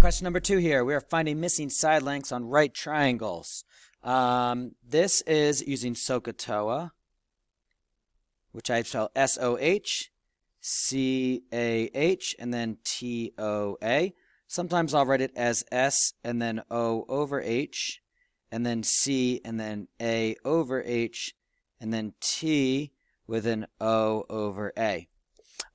Question number 2 here. We are finding missing side lengths on right triangles. This is using SOHCAHTOA, which I spell S-O-H-C-A-H and then T-O-A. Sometimes I'll write it as S and then O over H and then C and then A over H and then T with an O over A.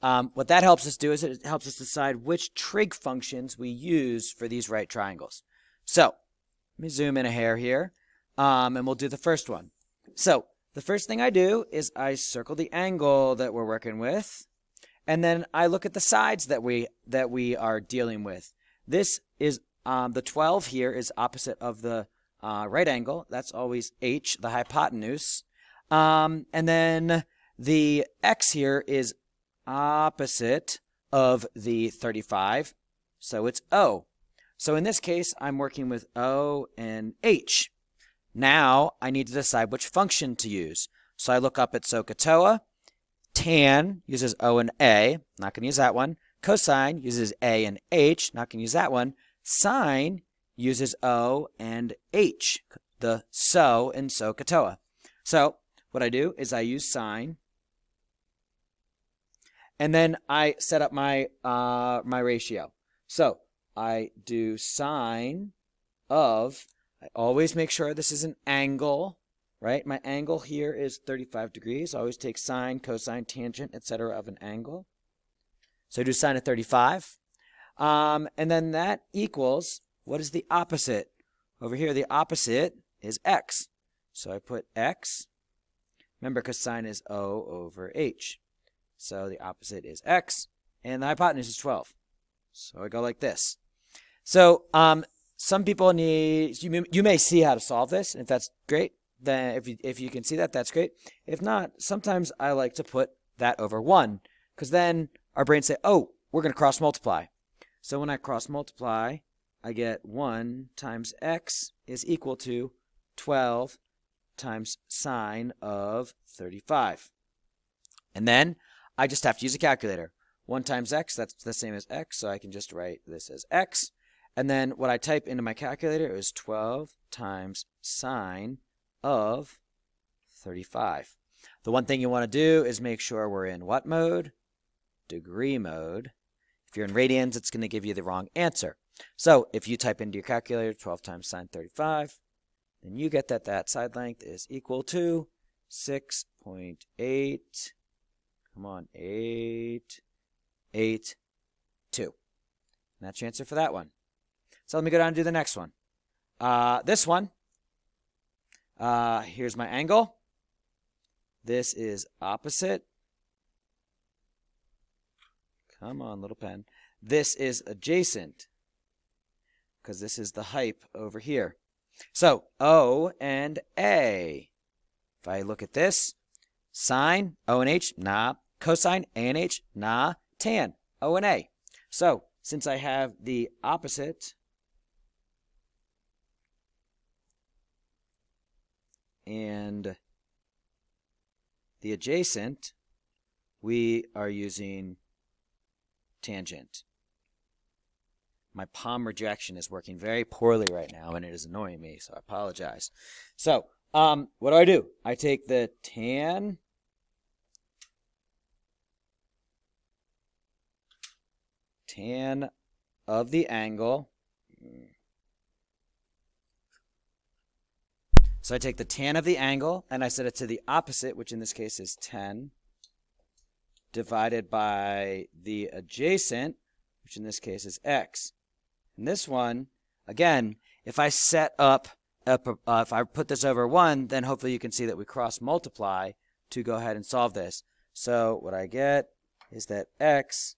What that helps us do is it helps us decide which trig functions we use for these right triangles. So let me zoom in a hair here, and we'll do the first one. So the first thing I do is I circle the angle that we're working with, and then I look at the sides that we are dealing with. This is the 12 here is opposite of the right angle. That's always H, the hypotenuse. And then the X here is opposite of the 35, so it's O. So in this case, I'm working with O and H. Now I need to decide which function to use. So I look up at SOHCAHTOA. Tan uses O and A, not going to use that one. Cosine uses A and H, not going to use that one. Sine uses O and H, the SO in SOHCAHTOA. So what I do is I use sine, and then I set up my my ratio. So I do sine of, I always make sure this is an angle, right? My angle here is 35 degrees. I always take sine, cosine, tangent, etc. of an angle. So I do sine of 35. And then that equals, what is the opposite? Over here, the opposite is x. So I put x. Remember, because sine is O over H. So the opposite is x, and the hypotenuse is 12. So I go like this. So some people need, you may see how to solve this, and if that's great, then if you can see that, that's great. If not, sometimes I like to put that over 1, because then our brain say, oh, we're going to cross multiply. So when I cross multiply, I get 1 times x is equal to 12 times sine of 35. And then I just have to use a calculator. 1 times x, that's the same as x, so I can just write this as x. And then what I type into my calculator is 12 times sine of 35. The one thing you want to do is make sure we're in what mode? Degree mode. If you're in radians, it's going to give you the wrong answer. So if you type into your calculator 12 times sine 35, then you get that that side length is equal to 6.8. Come on, 882. And that's your answer for that one. So let me go down and do the next one. This one, here's my angle. This is opposite. Come on, little pen. This is adjacent, because this is the hype over here. So O and A. If I look at this, sine, O and H, nah. Cosine, A and H, nah. Tan, O and A. So since I have the opposite and the adjacent, we are using tangent. My palm rejection is working very poorly right now, and it is annoying me, so I apologize. So what do? I take the tan of the angle. So I take the tan of the angle, and I set it to the opposite, which in this case is 10, divided by the adjacent, which in this case is x. And this one, again, if I set up, if I put this over 1, then hopefully you can see that we cross multiply to go ahead and solve this. So what I get is that x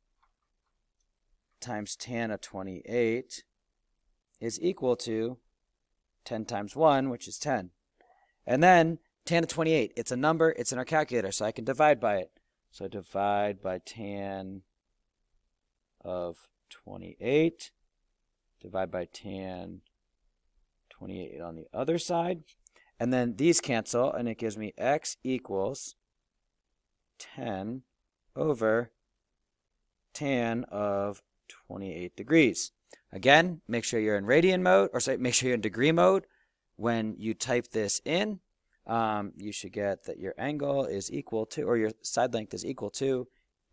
times tan of 28 is equal to 10 times 1, which is 10. And then tan of 28, it's a number, it's in our calculator, so I can divide by it. So I divide by tan of 28, divide by tan 28 on the other side, and then these cancel, and it gives me x equals 10 over tan of 28 degrees. Again, make sure you're in radian mode, or sorry, make sure you're in degree mode. When you type this in, you should get that your angle is equal to, or your side length is equal to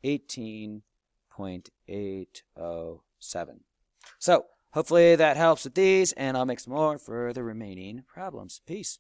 18.807. So hopefully that helps with these, and I'll make some more for the remaining problems. Peace.